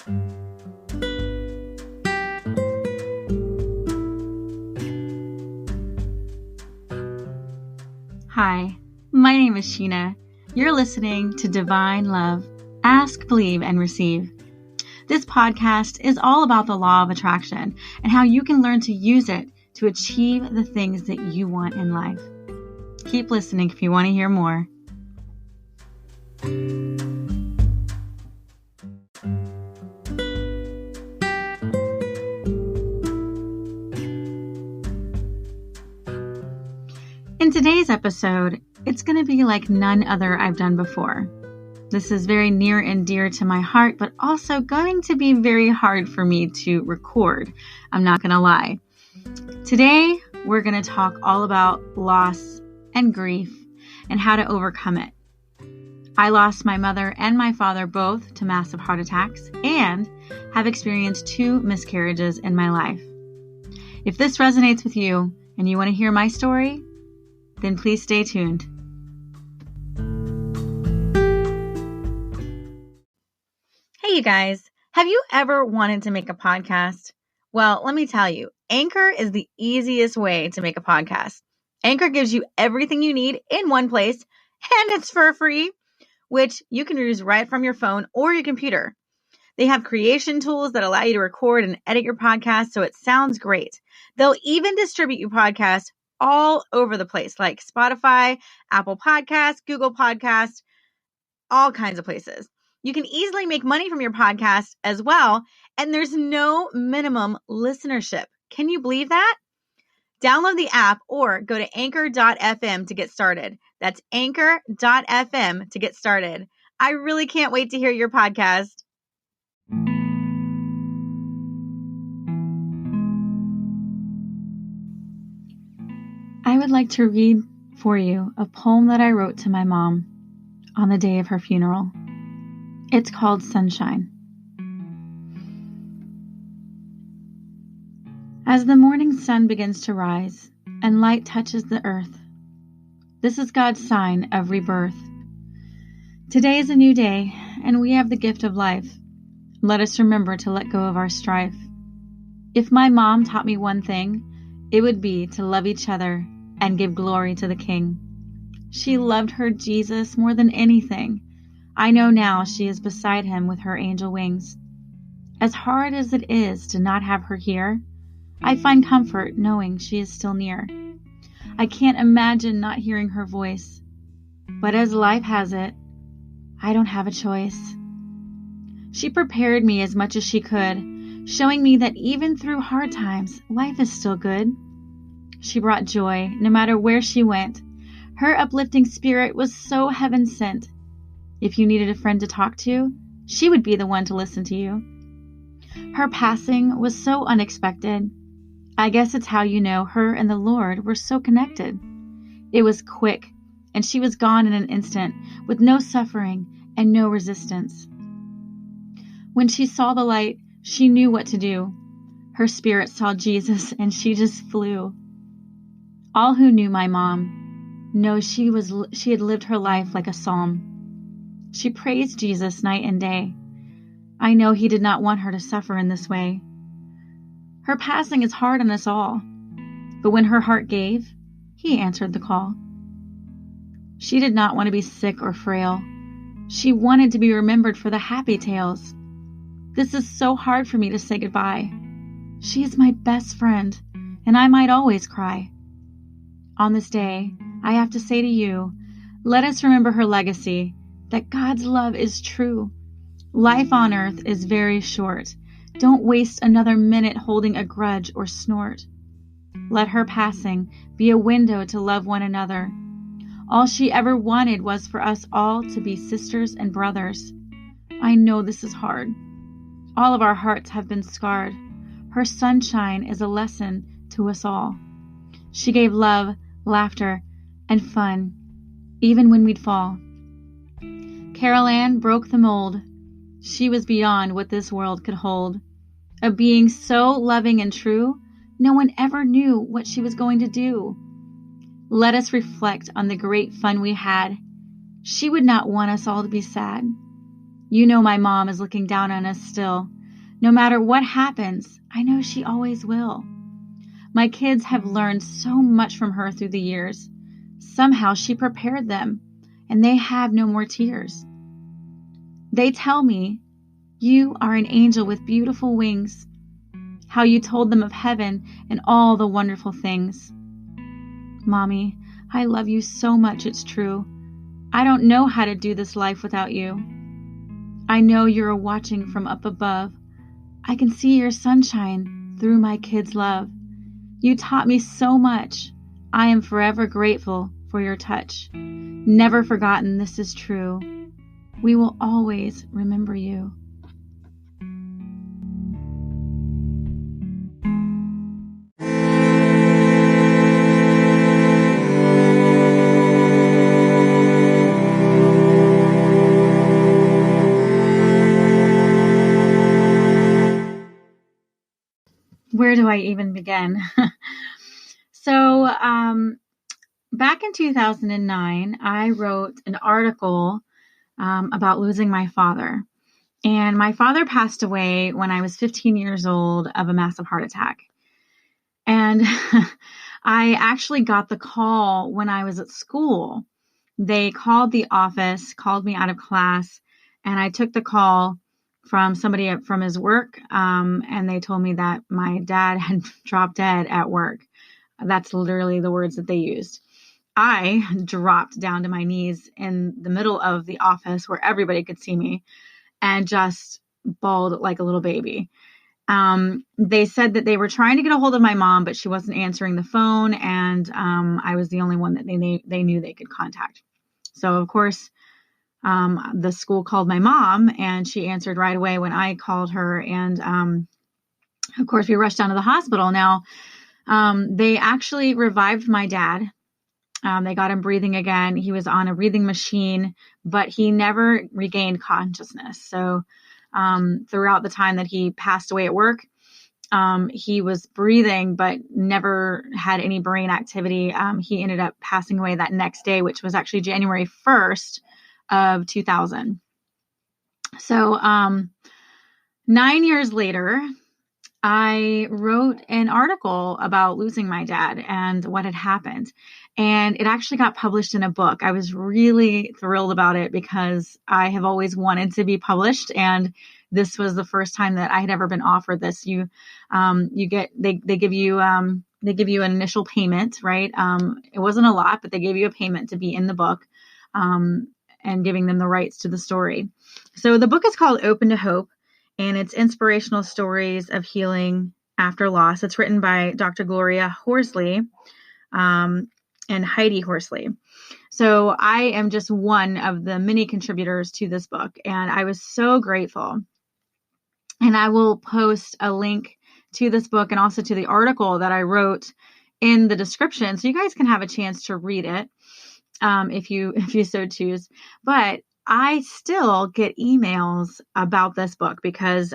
Hi, my name is Sheena. You're listening to Divine Love, Ask, Believe, and Receive. This podcast is all about the law of attraction and how you can learn to use it to achieve the things that you want in life. Keep listening if you want to hear more. In today's episode, it's going to be like none other I've done before. This is very near and dear to my heart, but also going to be very hard for me to record. I'm not going to lie. Today, we're going to talk all about loss and grief and how to overcome it. I lost my mother and my father both to massive heart attacks and have experienced 2 miscarriages in my life. If this resonates with you and you want to hear my story, then please stay tuned. Hey, you guys. Have you ever wanted to make a podcast? Well, let me tell you, Anchor is the easiest way to make a podcast. Anchor gives you everything you need in one place, and it's for free, which you can use right from your phone or your computer. They have creation tools that allow you to record and edit your podcast so it sounds great. They'll even distribute your podcast all over the place, like Spotify, Apple Podcasts, Google Podcasts, all kinds of places. You can easily make money from your podcast as well, and there's no minimum listenership. Can you believe that? Download the app or go to anchor.fm to get started. That's anchor.fm to get started. I really can't wait to hear your podcast. I would like to read for you a poem that I wrote to my mom on the day of her funeral. It's called Sunshine. As the morning sun begins to rise and light touches the earth, this is God's sign of rebirth. Today is a new day, and we have the gift of life. Let us remember to let go of our strife. If my mom taught me one thing, it would be to love each other and give glory to the King. She loved her Jesus more than anything. I know now she is beside him with her angel wings. As hard as it is to not have her here, I find comfort knowing she is still near. I can't imagine not hearing her voice, but as life has it, I don't have a choice. She prepared me as much as she could, showing me that even through hard times, life is still good. She brought joy no matter where she went. Her uplifting spirit was so heaven sent. If you needed a friend to talk to, she would be the one to listen to you. Her passing was so unexpected. I guess it's how you know her and the Lord were so connected. It was quick, and she was gone in an instant, with no suffering and no resistance. When she saw the light, she knew what to do. Her spirit saw Jesus, and she just flew. All who knew my mom know she had lived her life like a psalm. She praised Jesus night and day. I know he did not want her to suffer in this way. Her passing is hard on us all, but when her heart gave, he answered the call. She did not want to be sick or frail. She wanted to be remembered for the happy tales. This is so hard for me to say goodbye. She is my best friend, and I might always cry. On this day, I have to say to you, let us remember her legacy, that God's love is true. Life on earth is very short. Don't waste another minute holding a grudge or snort. Let her passing be a window to love one another. All she ever wanted was for us all to be sisters and brothers. I know this is hard. All of our hearts have been scarred. Her sunshine is a lesson to us all. She gave love, laughter, and fun, even when we'd fall. Carol Ann broke the mold. She was beyond what this world could hold. A being so loving and true, no one ever knew what she was going to do. Let us reflect on the great fun we had. She would not want us all to be sad. You know my mom is looking down on us still. No matter what happens, I know she always will. My kids have learned so much from her through the years. Somehow she prepared them, and they have no more tears. They tell me, you are an angel with beautiful wings. How you told them of heaven and all the wonderful things. Mommy, I love you so much, it's true. I don't know how to do this life without you. I know you're watching from up above. I can see your sunshine through my kids' love. You taught me so much. I am forever grateful for your touch. Never forgotten, this is true. We will always remember you. Where do I even begin? So, back in 2009, I wrote an article about losing my father. And my father passed away when I was 15 years old of a massive heart attack. And I actually got the call when I was at school. They called the office, called me out of class, and I took the call from somebody from his work, and they told me that my dad had dropped dead at work. That's literally the words that they used. I dropped down to my knees in the middle of the office where everybody could see me and just bawled like a little baby. They said that they were trying to get a hold of my mom, but she wasn't answering the phone, and I was the only one that they knew they could contact. So, of course, the school called my mom, and she answered right away when I called her. And, of course, we rushed down to the hospital. Now, they actually revived my dad. They got him breathing again. He was on a breathing machine, but he never regained consciousness. So, throughout the time that he passed away at work, he was breathing, but never had any brain activity. He ended up passing away that next day, which was actually January 1st of 2000. So, 9 years later, I wrote an article about losing my dad and what had happened. And it actually got published in a book. I was really thrilled about it because I have always wanted to be published. And this was the first time that I had ever been offered this. They give you an initial payment, right? It wasn't a lot, but they gave you a payment to be in the book, and giving them the rights to the story. So the book is called Open to Hope, and it's inspirational stories of healing after loss. It's written by Dr. Gloria Horsley, and Heidi Horsley. So I am just one of the many contributors to this book, and I was so grateful. And I will post a link to this book and also to the article that I wrote in the description, so you guys can have a chance to read it, if you so choose. But I still get emails about this book because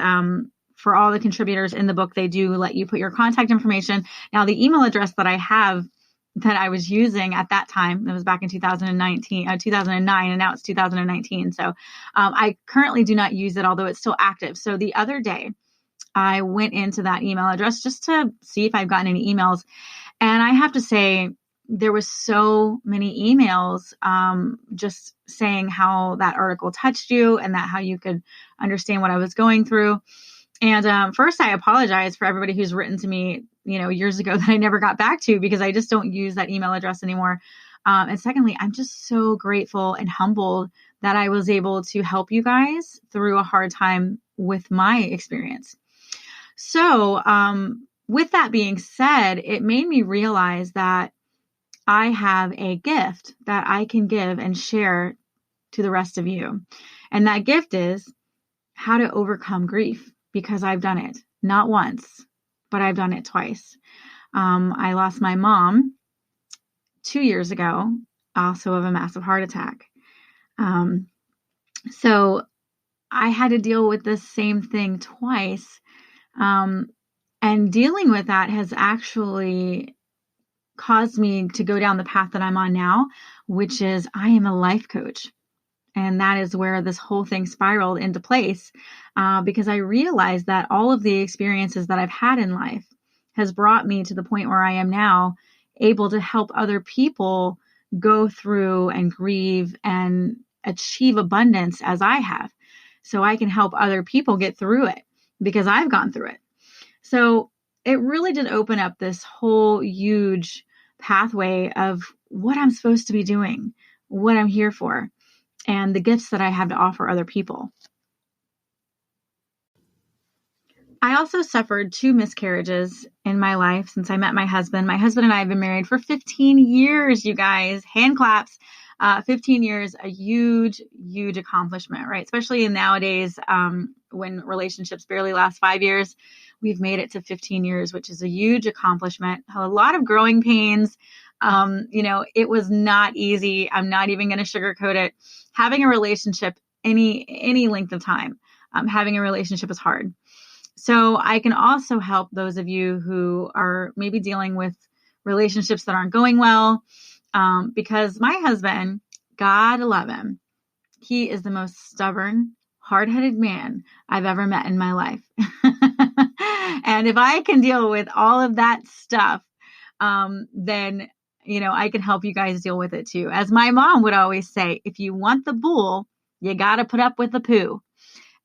for all the contributors in the book, they do let you put your contact information. Now, the email address that I have that I was using at that time, it was back in 2009, and now it's 2019. So I currently do not use it, although it's still active. So the other day, I went into that email address just to see if I've gotten any emails. And I have to say, there was so many emails just saying how that article touched you and that how you could understand what I was going through. And first, I apologize for everybody who's written to me, years ago that I never got back to because I just don't use that email address anymore. And secondly, I'm just so grateful and humbled that I was able to help you guys through a hard time with my experience. So with that being said, it made me realize that I have a gift that I can give and share to the rest of you. And that gift is how to overcome grief, because I've done it not once, but I've done it twice. I lost my mom 2 years ago, also of a massive heart attack. So I had to deal with this same thing twice. And dealing with that has actually caused me to go down the path that I'm on now, which is I am a life coach. And that is where this whole thing spiraled into place, because I realized that all of the experiences that I've had in life has brought me to the point where I am now, able to help other people go through and grieve and achieve abundance as I have. So I can help other people get through it because I've gone through it. So it really did open up this whole huge pathway of what I'm supposed to be doing, what I'm here for, and the gifts that I have to offer other people. I also suffered 2 miscarriages in my life since I met my husband. My husband and I have been married for 15 years, you guys. Hand claps. 15 years, a huge, huge accomplishment, right? Especially in nowadays, when relationships barely last 5 years. We've made it to 15 years, which is a huge accomplishment. A lot of growing pains. It was not easy. I'm not even going to sugarcoat it. Having a relationship, any length of time, having a relationship is hard. So I can also help those of you who are maybe dealing with relationships that aren't going well, because my husband, God love him, he is the most stubborn, hard-headed man I've ever met in my life. And if I can deal with all of that stuff, then, I can help you guys deal with it too. As my mom would always say, if you want the bull, you got to put up with the poo.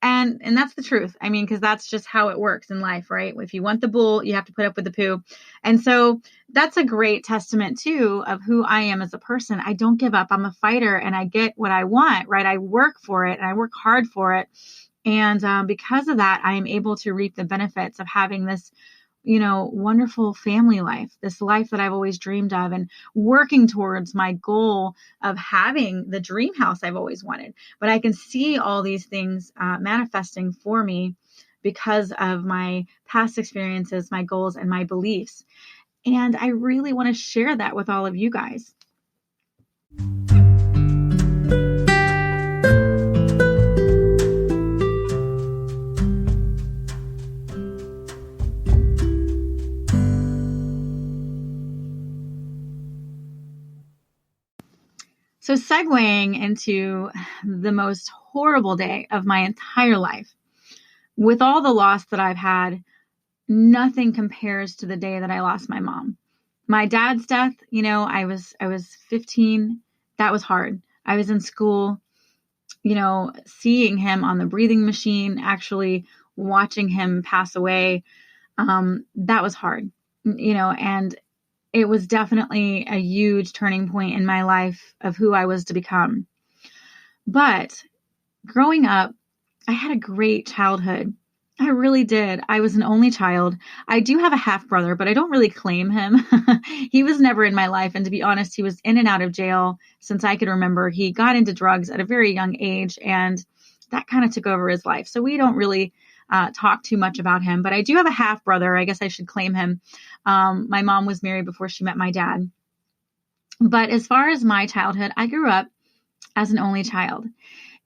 And that's the truth. I mean, because that's just how it works in life, right? If you want the bull, you have to put up with the poo. And so that's a great testament too of who I am as a person. I don't give up. I'm a fighter and I get what I want, right? I work for it and I work hard for it. And because of that, I am able to reap the benefits of having this, wonderful family life, this life that I've always dreamed of, and working towards my goal of having the dream house I've always wanted. But I can see all these things manifesting for me because of my past experiences, my goals, and my beliefs. And I really want to share that with all of you guys. So segueing into the most horrible day of my entire life, with all the loss that I've had, nothing compares to the day that I lost my mom. My dad's death, I was 15. That was hard. I was in school, seeing him on the breathing machine, actually watching him pass away. That was hard, and it was definitely a huge turning point in my life of who I was to become. But growing up, I had a great childhood. I really did. I was an only child. I do have a half brother, but I don't really claim him. He was never in my life. And to be honest, he was in and out of jail since I could remember. He got into drugs at a very young age, and that kind of took over his life. So we don't really talk too much about him, but I do have a half brother. I guess I should claim him. My mom was married before she met my dad. But as far as my childhood, I grew up as an only child,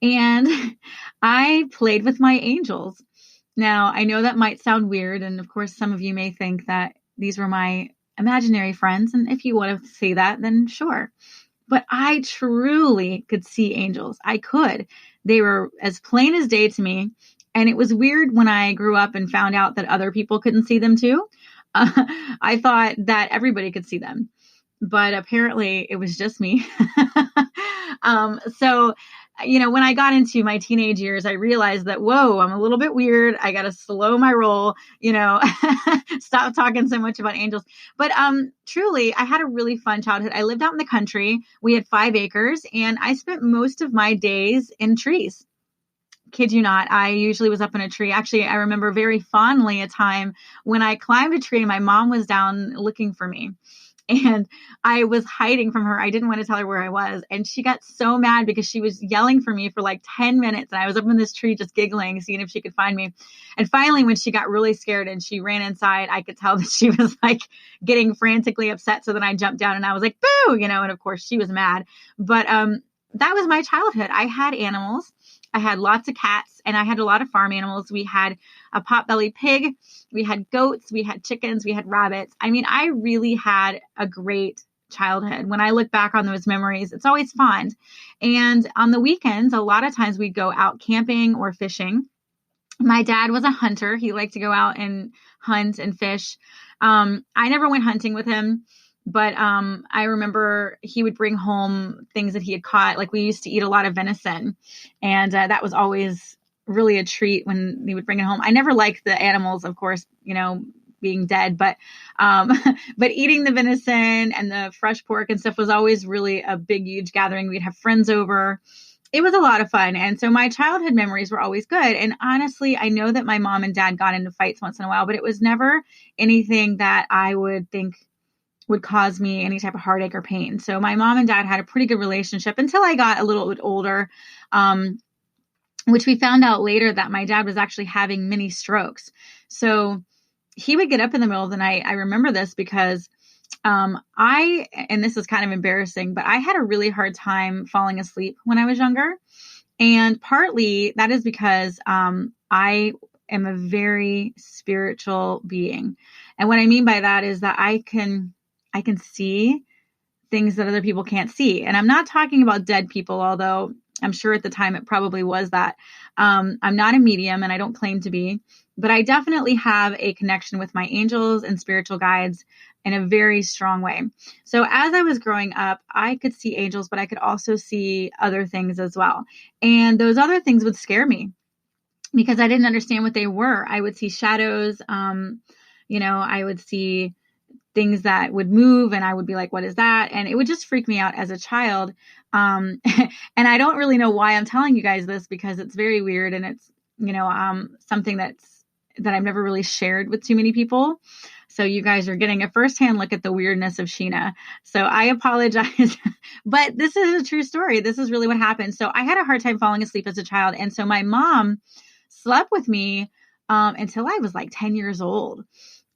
and I played with my angels. Now, I know that might sound weird, and of course, some of you may think that these were my imaginary friends, and if you want to say that, then sure. But I truly could see angels. I could. They were as plain as day to me. And it was weird when I grew up and found out that other people couldn't see them too. I thought that everybody could see them, but apparently it was just me. So, when I got into my teenage years, I realized that, whoa, I'm a little bit weird. I got to slow my roll, stop talking so much about angels. But truly, I had a really fun childhood. I lived out in the country. We had 5 acres, and I spent most of my days in trees. Kid you not, I usually was up in a tree. Actually, I remember very fondly a time when I climbed a tree and my mom was down looking for me. And I was hiding from her. I didn't want to tell her where I was. And she got so mad because she was yelling for me for like 10 minutes. And I was up in this tree just giggling, seeing if she could find me. And finally, when she got really scared and she ran inside, I could tell that she was like getting frantically upset. So then I jumped down and I was like, boo, and of course she was mad. But that was my childhood. I had animals. I had lots of cats, and I had a lot of farm animals. We had a potbelly pig. We had goats. We had chickens. We had rabbits. I mean, I really had a great childhood. When I look back on those memories, it's always fond. And on the weekends, a lot of times we'd go out camping or fishing. My dad was a hunter. He liked to go out and hunt and fish. I never went hunting with him, but I remember he would bring home things that he had caught. Like we used to eat a lot of venison, and that was always really a treat when he would bring it home. I never liked the animals, of course, being dead, but eating the venison and the fresh pork and stuff was always really a big, huge gathering. We'd have friends over. It was a lot of fun. And so my childhood memories were always good. And honestly, I know that my mom and dad got into fights once in a while, but it was never anything that I would think would cause me any type of heartache or pain. So my mom and dad had a pretty good relationship until I got a little bit older, which we found out later that my dad was actually having mini strokes. So he would get up in the middle of the night. I remember this because and this is kind of embarrassing, but I had a really hard time falling asleep when I was younger. And partly that is because I am a very spiritual being. And what I mean by that is that I can see things that other people can't see. And I'm not talking about dead people, although I'm sure at the time it probably was that. I'm not a medium and I don't claim to be, but I definitely have a connection with my angels and spiritual guides in a very strong way. So as I was growing up, I could see angels, but I could also see other things as well. And those other things would scare me because I didn't understand what they were. I would see shadows, I would see things that would move and I would be like, what is that? And it would just freak me out as a child. And I don't really know why I'm telling you guys this because it's very weird and it's, something that I've never really shared with too many people. So you guys are getting a firsthand look at the weirdness of Sheena. So I apologize, but this is a true story. This is really what happened. So I had a hard time falling asleep as a child. And so my mom slept with me until I was like 10 years old.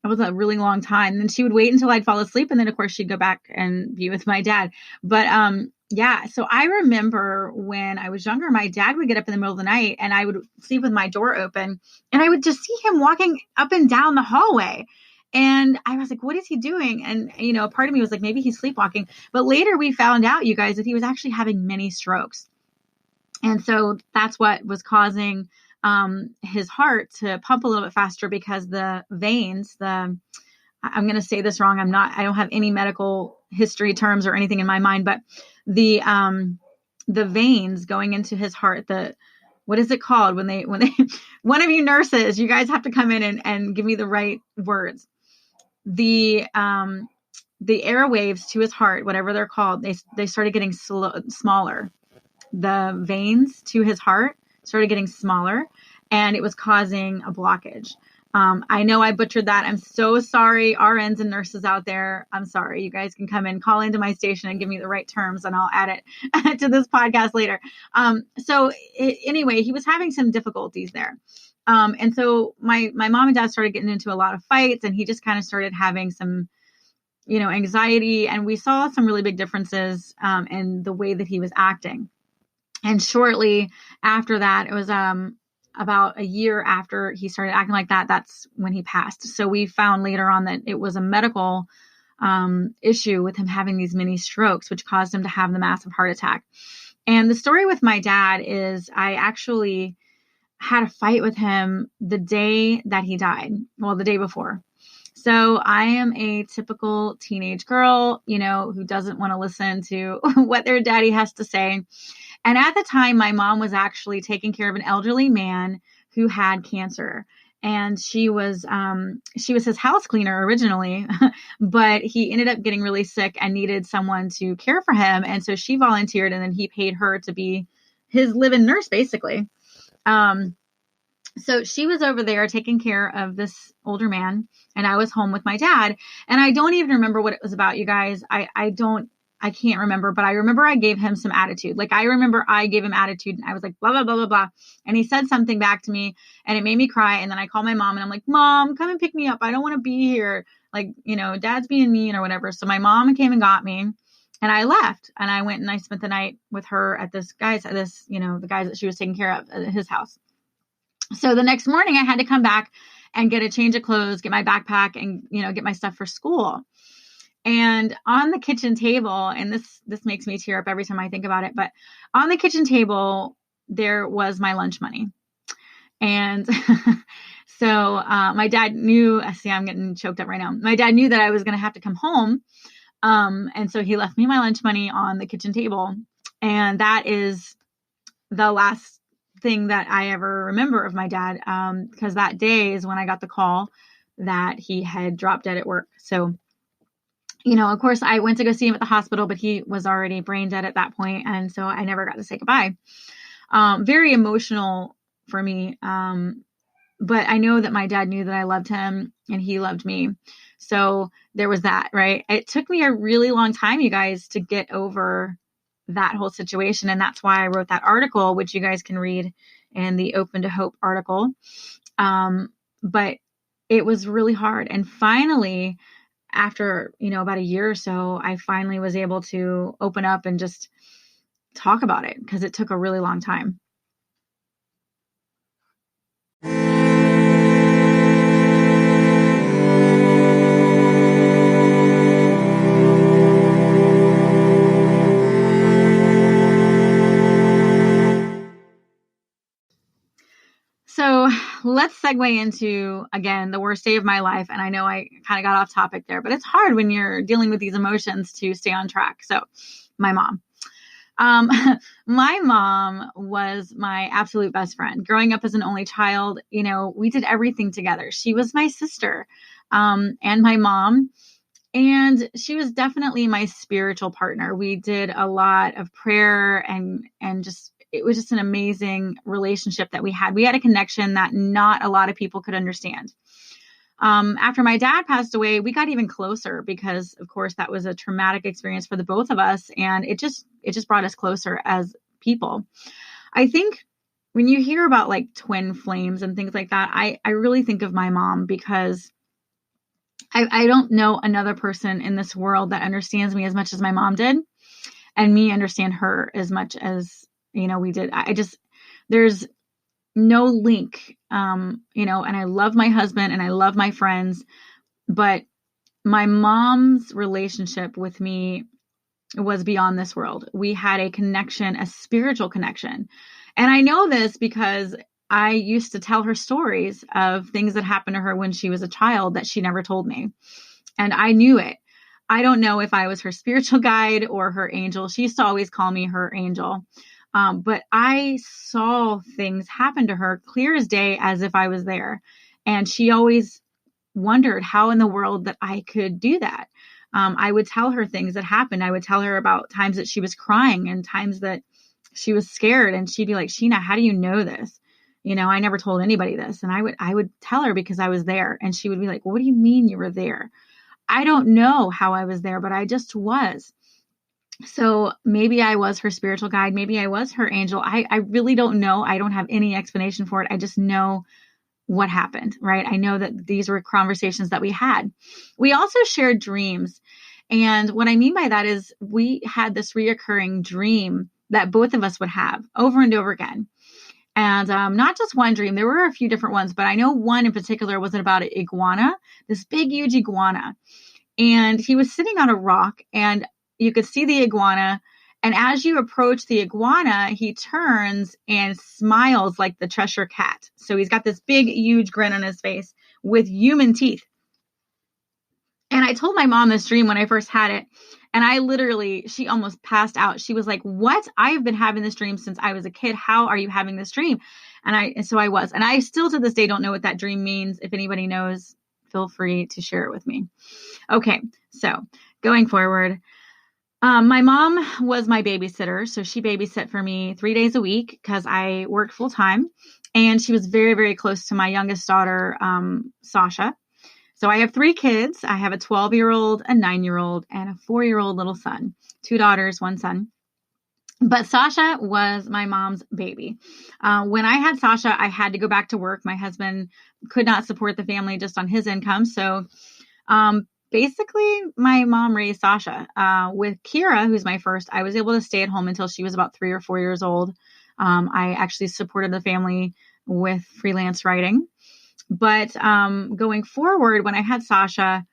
It was a really long time. And she would wait until I'd fall asleep. And then of course she'd go back and be with my dad. But so I remember when I was younger, my dad would get up in the middle of the night and I would sleep with my door open and I would just see him walking up and down the hallway. And I was like, what is he doing? And, part of me was like, maybe he's sleepwalking. But later we found out, you guys, that he was actually having many strokes. And so that's what was causing his heart to pump a little bit faster because the veins, I'm going to say this wrong. I don't have any medical history terms or anything in my mind, but the veins going into his heart, what is it called when they, one of you nurses, you guys have to come in and give me the right words. The airwaves to his heart, whatever they're called, they started getting smaller. The veins to his heart started getting smaller and it was causing a blockage. I know I butchered that. I'm so sorry. RNs and nurses out there. I'm sorry. You guys can come in, call into my station and give me the right terms and I'll add it to this podcast later. Anyway, he was having some difficulties there. And so my mom and dad started getting into a lot of fights and he just kind of started having some, anxiety. And we saw some really big differences in the way that he was acting. And shortly after that, it was about a year after he started acting like that, that's when he passed. So we found later on that it was a medical issue with him having these mini strokes, which caused him to have the massive heart attack. And the story with my dad is I actually had a fight with him the day that he died. Well, the day before. So I am a typical teenage girl, who doesn't want to listen to what their daddy has to say. And at the time, my mom was actually taking care of an elderly man who had cancer. And she was his house cleaner originally, but he ended up getting really sick and needed someone to care for him. And so she volunteered and then he paid her to be his live-in nurse, basically. So she was over there taking care of this older man and I was home with my dad. And I don't even remember what it was about, you guys. I can't remember, but I remember I gave him some attitude. Like I remember I gave him attitude and I was like, blah, blah, blah, blah, blah. And he said something back to me and it made me cry. And then I called my mom and I'm like, Mom, come and pick me up. I don't want to be here. Like, Dad's being mean or whatever. So my mom came and got me and I left and I went and I spent the night with her at the guys that she was taking care of at his house. So the next morning I had to come back and get a change of clothes, get my backpack and, get my stuff for school. And on the kitchen table, and this makes me tear up every time I think about it, but on the kitchen table, there was my lunch money. And so my dad knew, see, I'm getting choked up right now. My dad knew that I was going to have to come home. And so he left me my lunch money on the kitchen table. And that is the last thing that I ever remember of my dad, because that day is when I got the call that he had dropped dead at work. So, of course, I went to go see him at the hospital, but he was already brain dead at that point, and so I never got to say goodbye. Very emotional for me, but I know that my dad knew that I loved him, and he loved me. So there was that, right? It took me a really long time, you guys, to get over that whole situation, and that's why I wrote that article, which you guys can read in the Open to Hope article. But it was really hard, and finally, after, about a year or so, I finally was able to open up and just talk about it, because it took a really long time. So let's segue into, again, the worst day of my life. And I know I kind of got off topic there, but it's hard when you're dealing with these emotions to stay on track. So my mom. My mom was my absolute best friend. Growing up as an only child, we did everything together. She was my sister, and my mom, and she was definitely my spiritual partner. We did a lot of prayer and just, it was just an amazing relationship that we had. We had a connection that not a lot of people could understand. After my dad passed away, we got even closer because, of course, that was a traumatic experience for the both of us. And it just brought us closer as people. I think when you hear about like twin flames and things like that, I really think of my mom, because I don't know another person in this world that understands me as much as my mom did, and me understand her as much as, we did. There's no link, and I love my husband and I love my friends, but my mom's relationship with me was beyond this world. We had a connection, a spiritual connection. And I know this because I used to tell her stories of things that happened to her when she was a child that she never told me. And I knew it. I don't know if I was her spiritual guide or her angel. She used to always call me her angel. But I saw things happen to her clear as day, as if I was there. And she always wondered how in the world that I could do that. I would tell her things that happened. I would tell her about times that she was crying and times that she was scared. And she'd be like, Sheena, how do you know this? I never told anybody this. And I would tell her because I was there. And she would be like, well, what do you mean you were there? I don't know how I was there, but I just was. So maybe I was her spiritual guide. Maybe I was her angel. I really don't know. I don't have any explanation for it. I just know what happened, right? I know that these were conversations that we had. We also shared dreams. And what I mean by that is we had this reoccurring dream that both of us would have over and over again. And not just one dream. There were a few different ones, but I know one in particular was about an iguana, this big, huge iguana. And he was sitting on a rock, and you could see the iguana. And as you approach the iguana, he turns and smiles like the Cheshire Cat. So he's got this big, huge grin on his face with human teeth. And I told my mom this dream when I first had it. And she almost passed out. She was like, what? I've been having this dream since I was a kid. How are you having this dream? And so I was. And I still to this day don't know what that dream means. If anybody knows, feel free to share it with me. Okay, so going forward, my mom was my babysitter. So she babysat for me 3 days a week because I worked full time. And she was very, very close to my youngest daughter, Sasha. So I have 3 kids. I have a 12-year-old, a 9-year-old, and a 4-year-old little son. 2 daughters, 1 son. But Sasha was my mom's baby. When I had Sasha, I had to go back to work. My husband could not support the family just on his income. So basically, my mom raised Sasha. With Kira, who's my first, I was able to stay at home until she was about 3 or 4 years old. I actually supported the family with freelance writing. But going forward, when I had Sasha,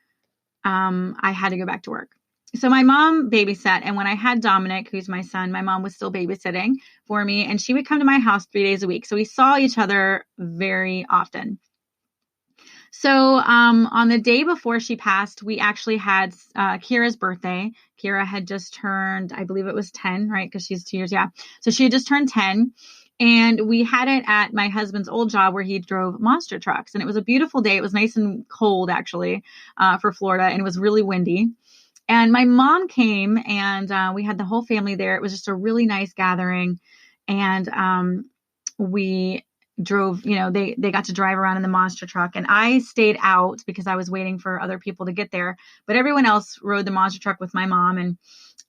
I had to go back to work. So my mom babysat. And when I had Dominic, who's my son, my mom was still babysitting for me. And she would come to my house 3 days a week. So we saw each other very often. So on the day before she passed, we actually had Kira's birthday. Kira had just turned, I believe it was 10, right? Because she's 2 years. Yeah. So she had just turned 10. And we had it at my husband's old job where he drove monster trucks. And it was a beautiful day. It was nice and cold, actually, for Florida. And it was really windy. And my mom came, and we had the whole family there. It was just a really nice gathering. And we drove, they got to drive around in the monster truck. And I stayed out because I was waiting for other people to get there. But everyone else rode the monster truck with my mom.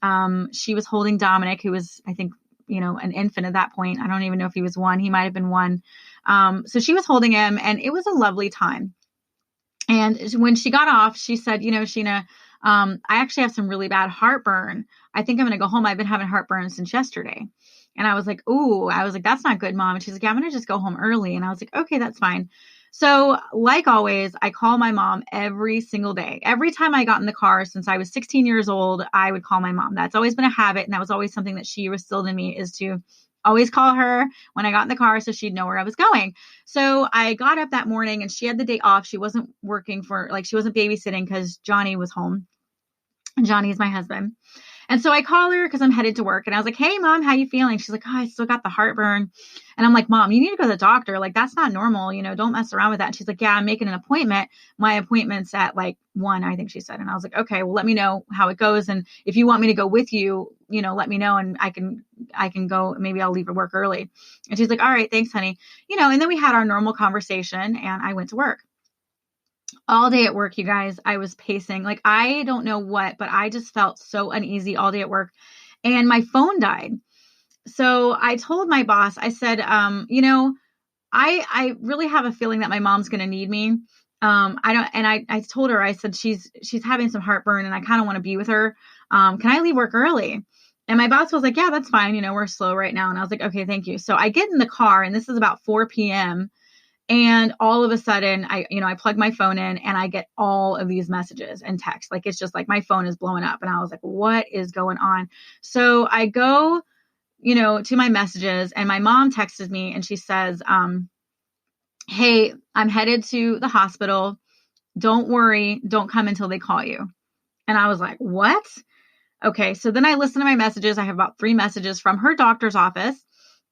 And she was holding Dominic, who was, I think, an infant at that point. I don't even know if he was 1. He might have been 1. So she was holding him, and it was a lovely time. And when she got off, she said, Sheena, I actually have some really bad heartburn. I think I'm going to go home. I've been having heartburn since yesterday. And I was like, that's not good, Mom. And she's like, yeah, I'm going to just go home early. And I was like, okay, that's fine. So like always, I call my mom every single day. Every time I got in the car since I was 16 years old, I would call my mom. That's always been a habit. And that was always something that she instilled in me, is to always call her when I got in the car so she'd know where I was going. So I got up that morning, and she had the day off. She wasn't working she wasn't babysitting because Johnny was home. And Johnny is my husband. And so I call her because I'm headed to work. And I was like, hey, Mom, how you feeling? She's like, I still got the heartburn. And I'm like, Mom, you need to go to the doctor. Like, that's not normal. Don't mess around with that. And she's like, yeah, I'm making an appointment. My appointment's at 1, I think she said. And I was like, okay, well, let me know how it goes. And if you want me to go with you, let me know, and I can go. Maybe I'll leave at work early. And she's like, all right, thanks, honey. And then we had our normal conversation, and I went to work. All day at work, you guys, I was pacing. I don't know what, but I just felt so uneasy all day at work. And my phone died. So I told my boss, I said, I really have a feeling that my mom's going to need me. I told her, I said, she's having some heartburn, and I kind of want to be with her. Can I leave work early? And my boss was like, yeah, that's fine. We're slow right now. And I was like, okay, thank you. So I get in the car, and this is about 4 p.m. And all of a sudden I plug my phone in, and I get all of these messages and texts. It's just my phone is blowing up. And I was like, what is going on? So I go, to my messages, and my mom texted me, and she says, hey, I'm headed to the hospital. Don't worry. Don't come until they call you. And I was like, what? Okay. So then I listen to my messages. I have about 3 messages from her doctor's office.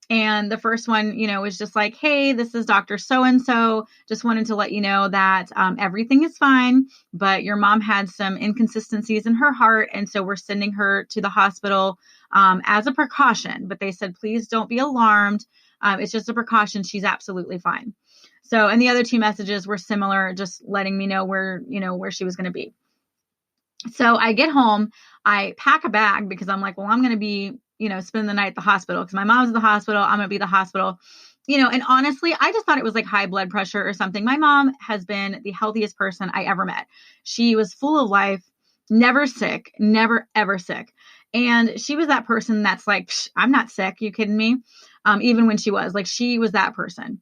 And the first one, was just like, hey, this is Dr. So-and-so. Just wanted to let you know that everything is fine, but your mom had some inconsistencies in her heart. And so we're sending her to the hospital as a precaution. But they said, please don't be alarmed. It's just a precaution. She's absolutely fine. So, and the other 2 messages were similar, just letting me know where she was going to be. So I get home, I pack a bag because I'm like, well, I'm going to be, spend the night at the hospital because my mom's at the hospital. I'm going to be at the hospital, and honestly, I just thought it was high blood pressure or something. My mom has been the healthiest person I ever met. She was full of life, never sick, never, ever sick. And she was that person that's like, I'm not sick. You kidding me? Even when she was she was that person.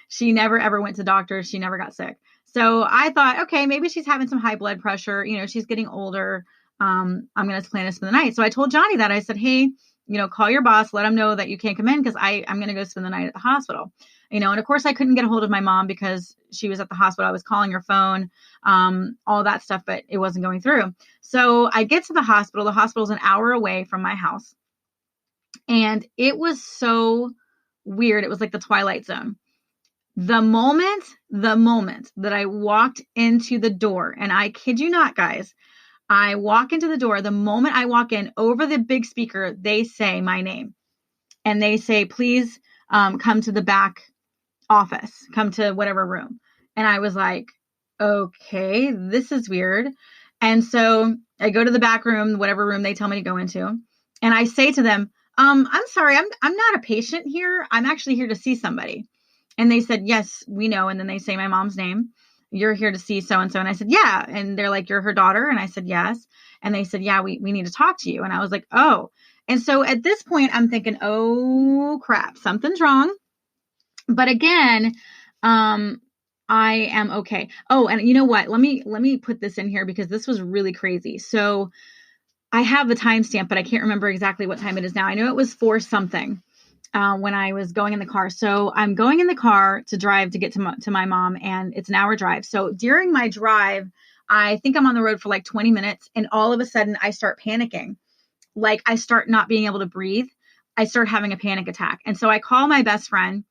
She never, ever went to doctors. She never got sick. So I thought, okay, maybe she's having some high blood pressure. She's getting older. I'm going to plan to spend the night. So I told Johnny that. I said, hey, call your boss, let him know that you can't come in because I'm going to go spend the night at the hospital. And of course I couldn't get a hold of my mom because she was at the hospital. I was calling her phone, all that stuff, but it wasn't going through. So I get to the hospital. The hospital's an hour away from my house. And it was so weird. It was like the Twilight Zone. The moment that I walked into the door, and I kid you not, guys, I walk into the door. The moment I walk in, over the big speaker, they say my name. And they say, please come to the back office. Come to whatever room. And I was like, okay, this is weird. And so I go to the back room, whatever room they tell me to go into. And I say to them, I'm sorry, I'm not a patient here. I'm actually here to see somebody. And they said, yes, we know. And then they say my mom's name. You're here to see so-and-so. And I said, yeah. And they're like, you're her daughter? And I said, yes. And they said, yeah, we need to talk to you. And I was like, oh. And so at this point, I'm thinking, oh, crap, something's wrong. But again, I am okay. Oh, and you know what? Let me put this in here because this was really crazy. So I have the timestamp, but I can't remember exactly what time it is now. I know it was 4 something when I was going in the car. So I'm going in the car to drive to get to my mom, and it's an hour drive. So during my drive, I think I'm on the road for like 20 minutes, and all of a sudden I start panicking. Like I start not being able to breathe. I start having a panic attack. And so I call my best friend,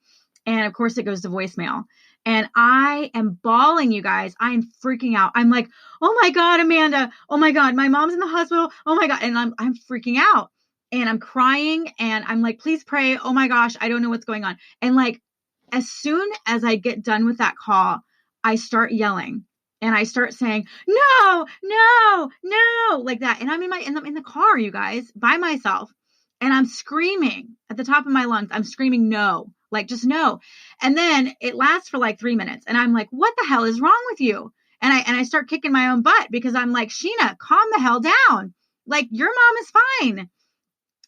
and of course it goes to voicemail. And I am bawling, you guys. I'm freaking out. I'm like, oh my God, Amanda. Oh my God, my mom's in the hospital. Oh my God. And I'm freaking out. And I'm crying. And I'm like, please pray. Oh my gosh, I don't know what's going on. And like, as soon as I get done with that call, I start yelling. And I start saying, no, no, no, like that. And I'm in the car, you guys, by myself. And I'm screaming at the top of my lungs. I'm screaming, no, like just no. And then it lasts for like 3 minutes. And I'm like, what the hell is wrong with you? And I start kicking my own butt because I'm like, Sheena, calm the hell down. Like your mom is fine.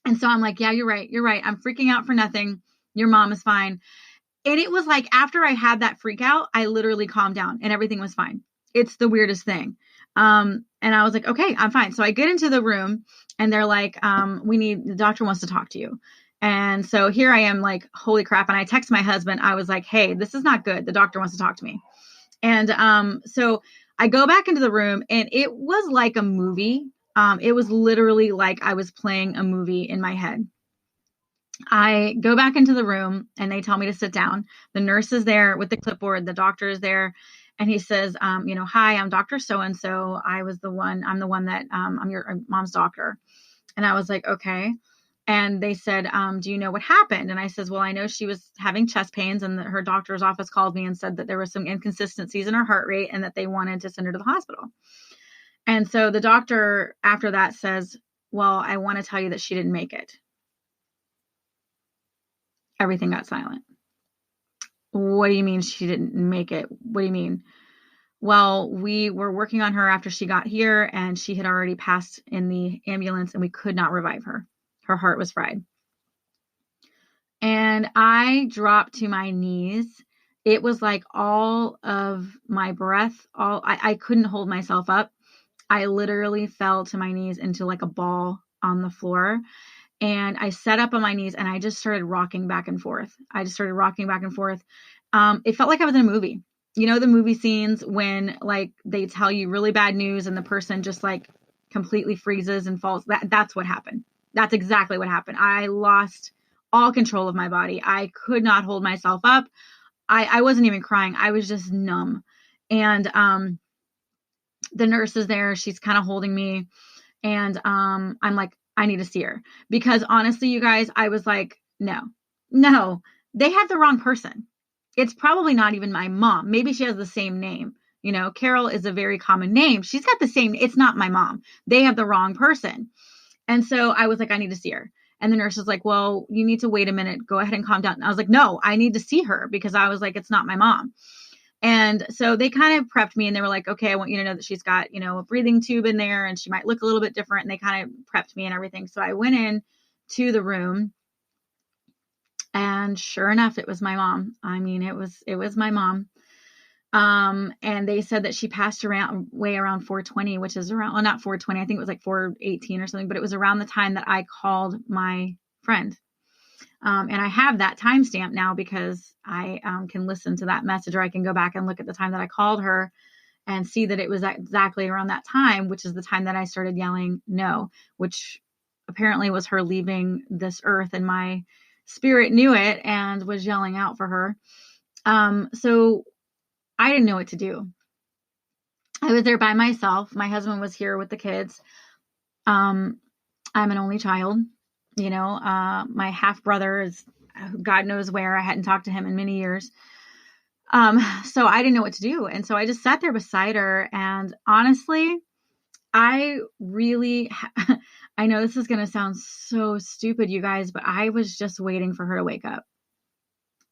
And so I'm like, yeah, you're right. You're right. I'm freaking out for nothing. Your mom is fine. And it was like, after I had that freak out, I literally calmed down and everything was fine. It's the weirdest thing. And I was like, okay, I'm fine. So I get into the room and they're like, the doctor wants to talk to you. And so here I am like, holy crap. And I text my husband. I was like, hey, this is not good. The doctor wants to talk to me. And so I go back into the room and it was like a movie. It was literally like I was playing a movie in my head. I go back into the room and they tell me to sit down. The nurse is there with the clipboard. The doctor is there. And he says, hi, I'm Dr. So-and-so. I'm the one that, I'm your mom's doctor. And I was like, okay. And they said, do you know what happened? And I says, well, I know she was having chest pains and her doctor's office called me and said that there were some inconsistencies in her heart rate and that they wanted to send her to the hospital. And so the doctor after that says, well, I want to tell you that she didn't make it. Everything got silent. What do you mean she didn't make it? What do you mean? Well, we were working on her after she got here and she had already passed in the ambulance and we could not revive her. Her heart was fried. And I dropped to my knees. It was like all of my breath, I couldn't hold myself up. I literally fell to my knees into like a ball on the floor. And I sat up on my knees and I just started rocking back and forth. It felt like I was in a movie. You know, the movie scenes when like they tell you really bad news and the person just like completely freezes and falls. That's what happened. That's exactly what happened. I lost all control of my body. I could not hold myself up. I wasn't even crying. I was just numb. And the nurse is there. She's kind of holding me. And I'm like, I need to see her. Because honestly, you guys, I was like, no, they have the wrong person. It's probably not even my mom. Maybe she has the same name. You know, Carol is a very common name. She's got the same. It's not my mom. They have the wrong person. And so I was like, I need to see her. And the nurse was like, well, you need to wait a minute. Go ahead and calm down. And I was like, no, I need to see her because I was like, it's not my mom. And so they kind of prepped me and they were like, okay, I want you to know that she's got, a breathing tube in there and she might look a little bit different. And they kind of prepped me and everything. So I went in to the room and sure enough, it was my mom. I mean, it was my mom. And they said that she passed away around 4:20, which is around, well, not 4:20. I think it was like 4:18 or something, but it was around the time that I called my friend. And I have that timestamp now because I can listen to that message, or I can go back and look at the time that I called her and see that it was exactly around that time, which is the time that I started yelling no, which apparently was her leaving this earth, and my spirit knew it and was yelling out for her. So I didn't know what to do. I was there by myself. My husband was here with the kids. I'm an only child. My half brother is God knows where. I hadn't talked to him in many years. So I didn't know what to do. And so I just sat there beside her. And honestly, I really, I know this is going to sound so stupid, you guys, but I was just waiting for her to wake up.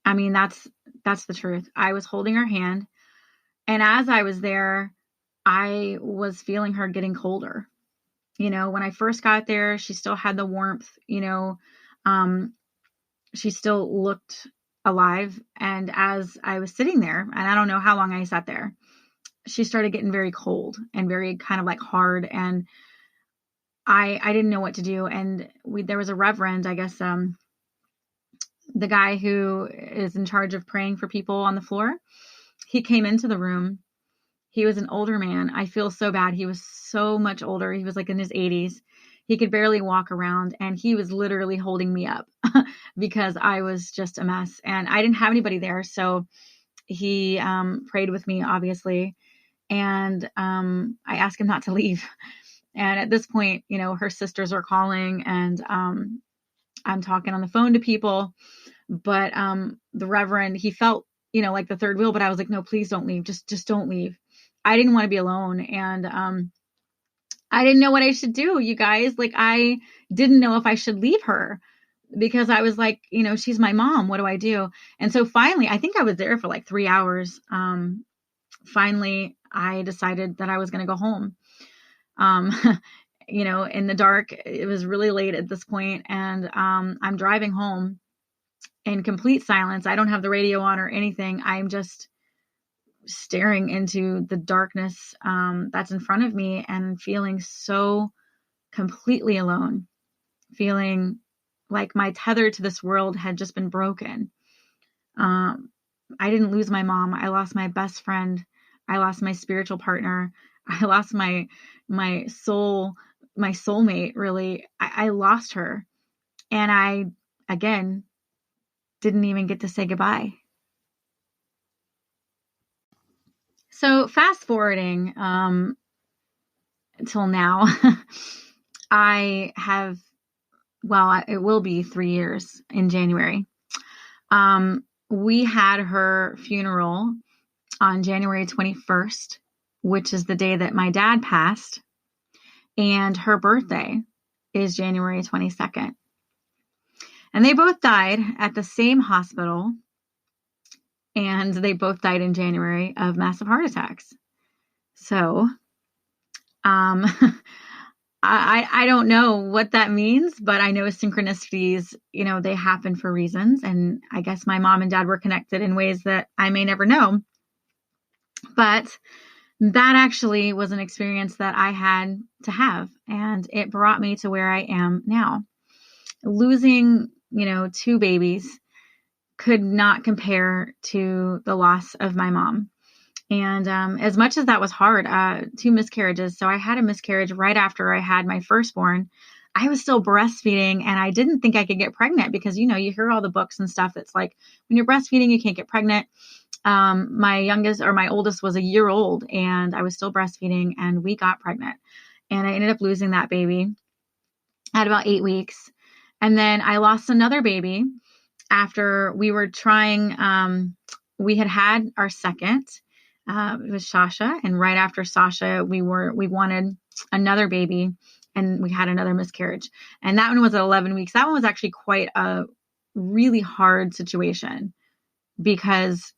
I mean, that's the truth. I was holding her hand. And as I was there, I was feeling her getting colder. When I first got there, she still had the warmth, she still looked alive. And as I was sitting there, and I don't know how long I sat there, she started getting very cold and very kind of like hard. And I didn't know what to do. And there was a reverend, I guess, the guy who is in charge of praying for people on the floor. He came into the room. He was an older man. I feel so bad. He was so much older. He was like in his 80s. He could barely walk around, and he was literally holding me up because I was just a mess and I didn't have anybody there. So he prayed with me, obviously. And I asked him not to leave. And at this point, her sisters are calling, and I'm talking on the phone to people. But the Reverend, he felt, like the third wheel, but I was like, no, please don't leave. Just don't leave. I didn't want to be alone. And I didn't know what I should do, you guys. Like, I didn't know if I should leave her because I was like, she's my mom. What do I do? And so finally, I think I was there for like 3 hours. Finally, I decided that I was going to go home. In the dark, it was really late at this point, and I'm driving home in complete silence. I don't have the radio on or anything. I'm just staring into the darkness that's in front of me and feeling so completely alone, feeling like my tether to this world had just been broken. I didn't lose my mom. I lost my best friend. I lost my spiritual partner. I lost my soulmate, really. I lost her. And I, again, didn't even get to say goodbye. So fast forwarding until now, it will be 3 years in January. We had her funeral on January 21st, which is the day that my dad passed, and her birthday is January 22nd. And they both died at the same hospital, and they both died in January of massive heart attacks. So, I don't know what that means, but I know synchronicities, they happen for reasons. And I guess my mom and dad were connected in ways that I may never know. But that actually was an experience that I had to have, and it brought me to where I am now. Losing, 2 babies could not compare to the loss of my mom. And as much as that was hard, 2 miscarriages. So I had a miscarriage right after I had my firstborn. I was still breastfeeding, and I didn't think I could get pregnant because, you hear all the books and stuff that's like, when you're breastfeeding, you can't get pregnant. My oldest was a year old, and I was still breastfeeding, and we got pregnant. And I ended up losing that baby at about 8 weeks. And then I lost another baby after we were trying, we had our second, it was Sasha. And right after Sasha, we wanted another baby, and we had another miscarriage. And that one was at 11 weeks. That one was actually quite a really hard situation because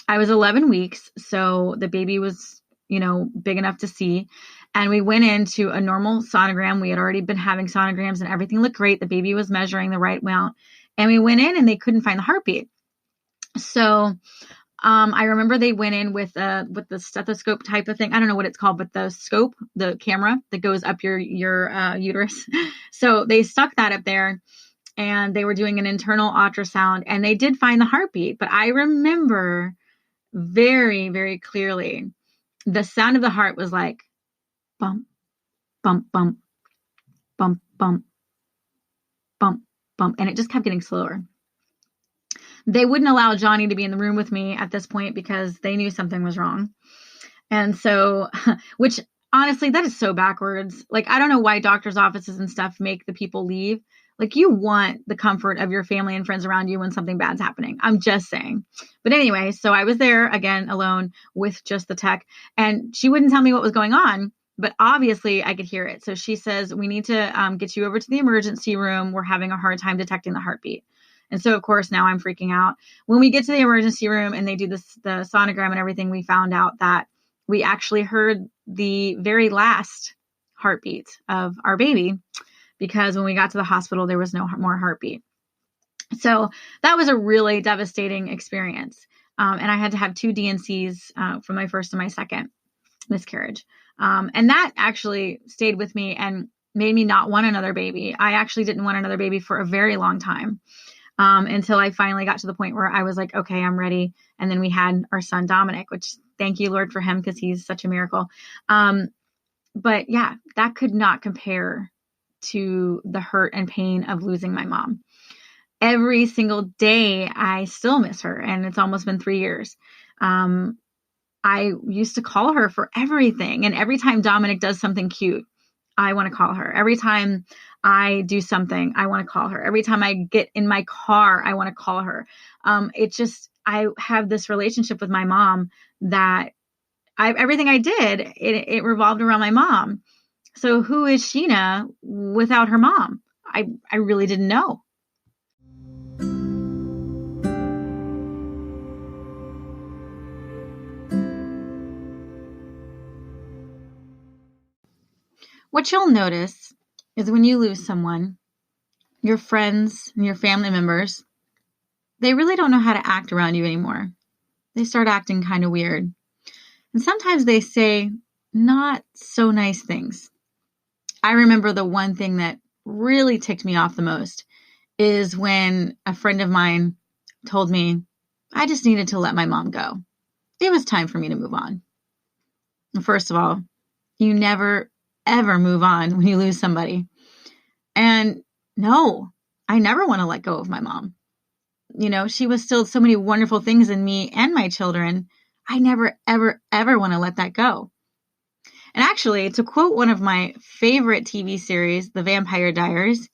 I was 11 weeks. So the baby was, big enough to see. And we went into a normal sonogram. We had already been having sonograms and everything looked great. The baby was measuring the right amount. And we went in and they couldn't find the heartbeat. So I remember they went in with the stethoscope type of thing. I don't know what it's called, but the scope, the camera that goes up your uterus. So they stuck that up there, and they were doing an internal ultrasound, and they did find the heartbeat. But I remember very, very clearly the sound of the heart was like bump, bump, bump, bump, bump, bump, bump. And it just kept getting slower. They wouldn't allow Johnny to be in the room with me at this point because they knew something was wrong. And so, which honestly, that is so backwards. Like, I don't know why doctors' offices and stuff make the people leave. Like, you want the comfort of your family and friends around you when something bad's happening. I'm just saying. But anyway, so I was there again alone with just the tech, and she wouldn't tell me what was going on, but obviously I could hear it. So she says, we need to get you over to the emergency room. We're having a hard time detecting the heartbeat. And so, of course, now I'm freaking out. When we get to the emergency room and they do the sonogram and everything, we found out that we actually heard the very last heartbeat of our baby, because when we got to the hospital, there was no more heartbeat. So that was a really devastating experience. And I had to have 2 D&Cs for my first and my second miscarriage. And that actually stayed with me and made me not want another baby. I actually didn't want another baby for a very long time, until I finally got to the point where I was like, okay, I'm ready. And then we had our son, Dominic, which thank you, Lord, for him, because he's such a miracle. But yeah, that could not compare to the hurt and pain of losing my mom. Every single day, I still miss her, and it's almost been 3 years. I used to call her for everything. And every time Dominic does something cute, I want to call her. Every time I do something, I want to call her. Every time I get in my car, I want to call her. I have this relationship with my mom that everything I did, it revolved around my mom. So who is Sheena without her mom? I really didn't know. What you'll notice is when you lose someone, your friends and your family members, they really don't know how to act around you anymore. They start acting kind of weird. And sometimes they say not so nice things. I remember the one thing that really ticked me off the most is when a friend of mine told me I just needed to let my mom go. It was time for me to move on. First of all, you never, ever move on when you lose somebody. And no, I never want to let go of my mom. You know, she was still so many wonderful things in me and my children. I never, ever, ever want to let that go. And actually, to quote one of my favorite TV series, The Vampire Diaries,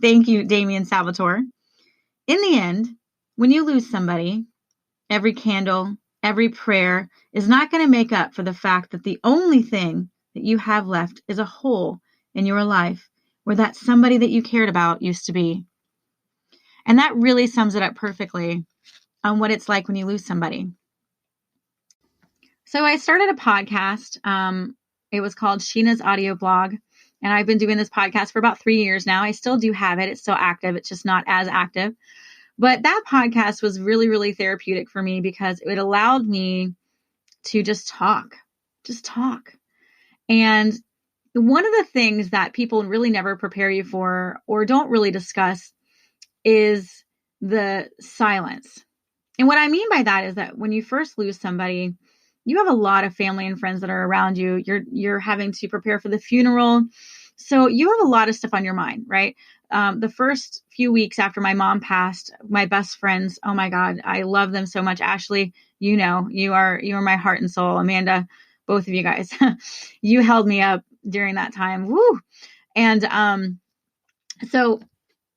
thank you, Damien Salvatore. In the end, when you lose somebody, every candle, every prayer is not going to make up for the fact that the only thing that you have left is a hole in your life where that somebody that you cared about used to be. And that really sums it up perfectly on what it's like when you lose somebody. So I started a podcast. It was called Sheena's Audio Blog. And I've been doing this podcast for about 3 years now. I still do have it. It's still active. It's just not as active. But that podcast was really, really therapeutic for me because it allowed me to just talk. And one of the things that people really never prepare you for or don't really discuss is the silence. And what I mean by that is that when you first lose somebody, you have a lot of family and friends that are around you. You're having to prepare for the funeral. So you have a lot of stuff on your mind, right? The first few weeks after my mom passed, my best friends, oh my God, I love them so much. Ashley, you know, you are my heart and soul. Amanda, both of you guys, you held me up during that time. Woo. And so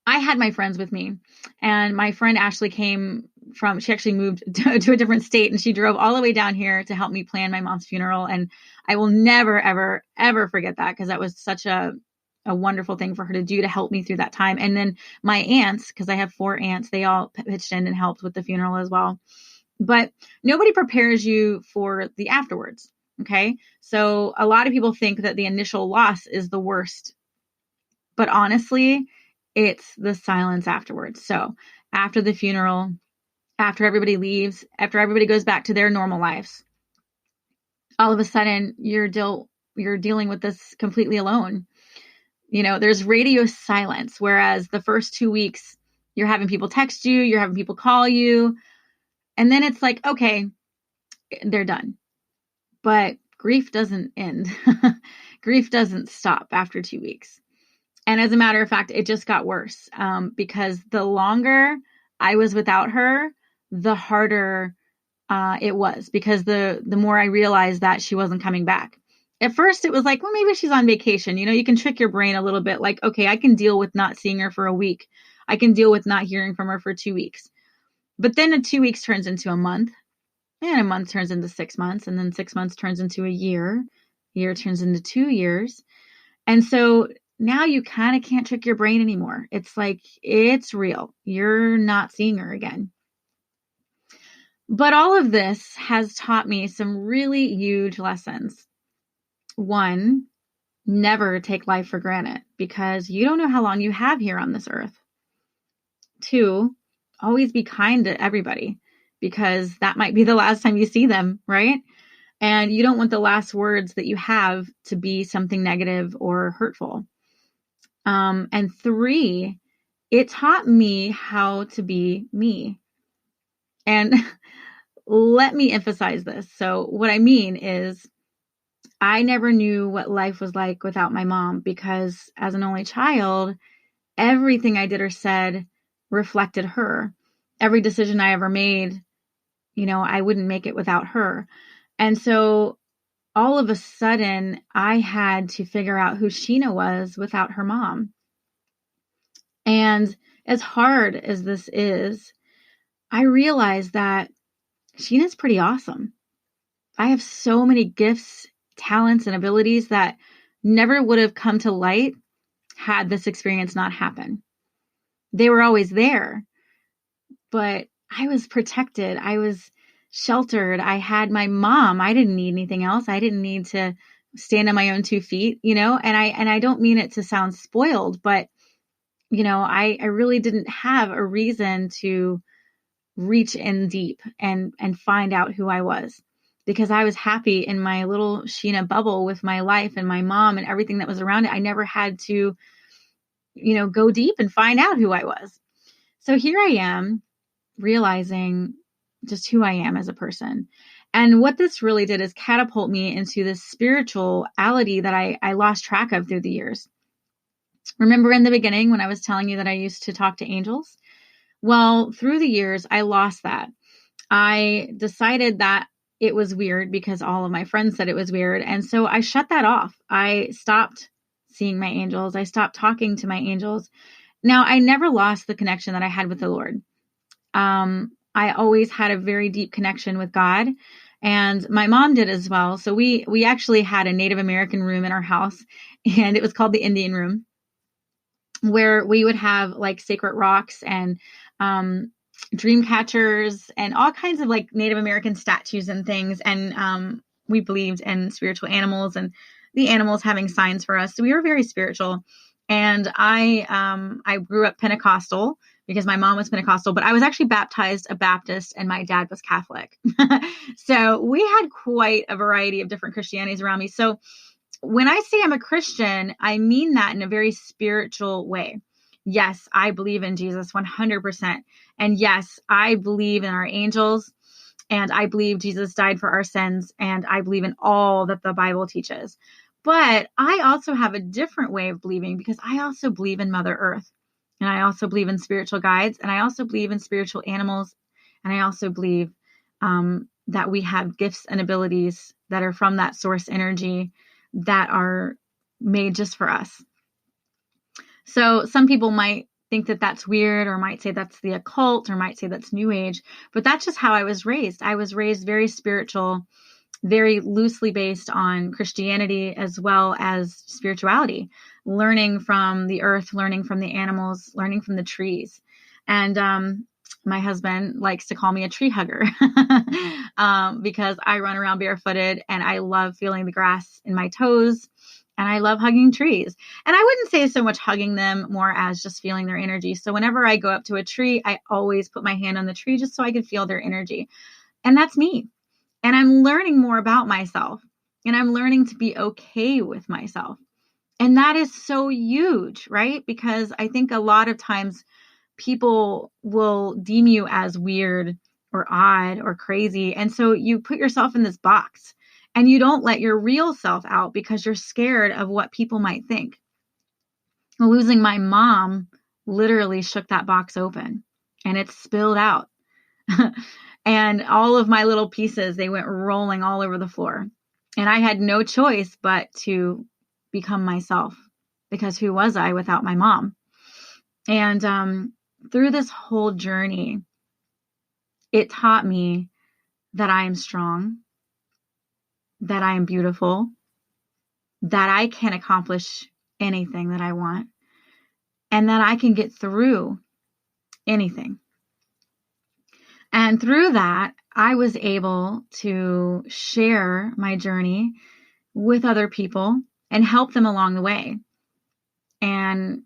I had my friends with me, and my friend Ashley she actually moved to a different state, and she drove all the way down here to help me plan my mom's funeral. And I will never, ever, ever forget that because that was such a wonderful thing for her to do to help me through that time. And then my aunts, because I have 4 aunts, they all pitched in and helped with the funeral as well. But nobody prepares you for the afterwards. Okay. So a lot of people think that the initial loss is the worst, but honestly, it's the silence afterwards. So after the funeral, after everybody leaves, after everybody goes back to their normal lives, all of a sudden you're dealing with this completely alone. You know, there's radio silence, whereas the first 2 weeks you're having people text you, you're having people call you, and then it's like, okay, they're done. But grief doesn't end. Grief doesn't stop after 2 weeks. And as a matter of fact, it just got worse because the longer I was without her, the harder it was, because the more I realized that she wasn't coming back. At first, it was like, well, maybe she's on vacation. You know, you can trick your brain a little bit like, okay, I can deal with not seeing her for a week. I can deal with not hearing from her for 2 weeks. But then a 2 weeks turns into a month, and a month turns into 6 months, and then 6 months turns into a year. A year turns into 2 years. And so now you kind of can't trick your brain anymore. It's like, it's real. You're not seeing her again. But all of this has taught me some really huge lessons. One, never take life for granted because you don't know how long you have here on this earth. 2, always be kind to everybody, because that might be the last time you see them, right? And you don't want the last words that you have to be something negative or hurtful. And 3, it taught me how to be me. And let me emphasize this. So what I mean is, I never knew what life was like without my mom, because as an only child, everything I did or said reflected her. Every decision I ever made, I wouldn't make it without her. And so all of a sudden, I had to figure out who Sheena was without her mom. And as hard as this is, I realized that Sheena's pretty awesome. I have so many gifts, talents, and abilities that never would have come to light had this experience not happened. They were always there, but I was protected. I was sheltered. I had my mom. I didn't need anything else. I didn't need to stand on my own 2 feet, and I don't mean it to sound spoiled, but I really didn't have a reason to reach in deep and find out who I was, because I was happy in my little Sheena bubble with my life and my mom and everything that was around it. I never had to, go deep and find out who I was. So here I am, realizing just who I am as a person. And what this really did is catapult me into this spirituality that I lost track of through the years. Remember in the beginning when I was telling you that I used to talk to angels? Well, through the years, I lost that. I decided that it was weird because all of my friends said it was weird. And so I shut that off. I stopped seeing my angels. I stopped talking to my angels. Now, I never lost the connection that I had with the Lord. I always had a very deep connection with God, and my mom did as well. So we actually had a Native American room in our house, and it was called the Indian room, where we would have like sacred rocks and dream catchers and all kinds of like Native American statues and things. And we believed in spiritual animals and the animals having signs for us. So we were very spiritual. And I grew up Pentecostal because my mom was Pentecostal, but I was actually baptized a Baptist and my dad was Catholic. So we had quite a variety of different Christianities around me. So when I say I'm a Christian, I mean that in a very spiritual way. Yes, I believe in Jesus 100%. And yes, I believe in our angels, and I believe Jesus died for our sins, and I believe in all that the Bible teaches. But I also have a different way of believing, because I also believe in Mother Earth, and I also believe in spiritual guides, and I also believe in spiritual animals, and I also believe that we have gifts and abilities that are from that source energy that are made just for us. So some people might think that that's weird, or might say that's the occult, or might say that's New Age, but that's just how I was raised. I was raised very spiritual, very loosely based on Christianity as well as spirituality, learning from the earth, learning from the animals, learning from the trees. And my husband likes to call me a tree hugger because I run around barefooted and I love feeling the grass in my toes. And I love hugging trees. And I wouldn't say so much hugging them, more as just feeling their energy. So whenever I go up to a tree, I always put my hand on the tree just so I can feel their energy. And that's me. And I'm learning more about myself. And I'm learning to be okay with myself. And that is so huge, right? Because I think a lot of times people will deem you as weird or odd or crazy. And so you put yourself in this box. And you don't let your real self out because you're scared of what people might think. Losing my mom literally shook that box open and it spilled out. And all of my little pieces, they went rolling all over the floor. And I had no choice but to become myself, because who was I without my mom? And through this whole journey, it taught me that I am strong, that I am beautiful, that I can accomplish anything that I want, and that I can get through anything. And through that, I was able to share my journey with other people and help them along the way. And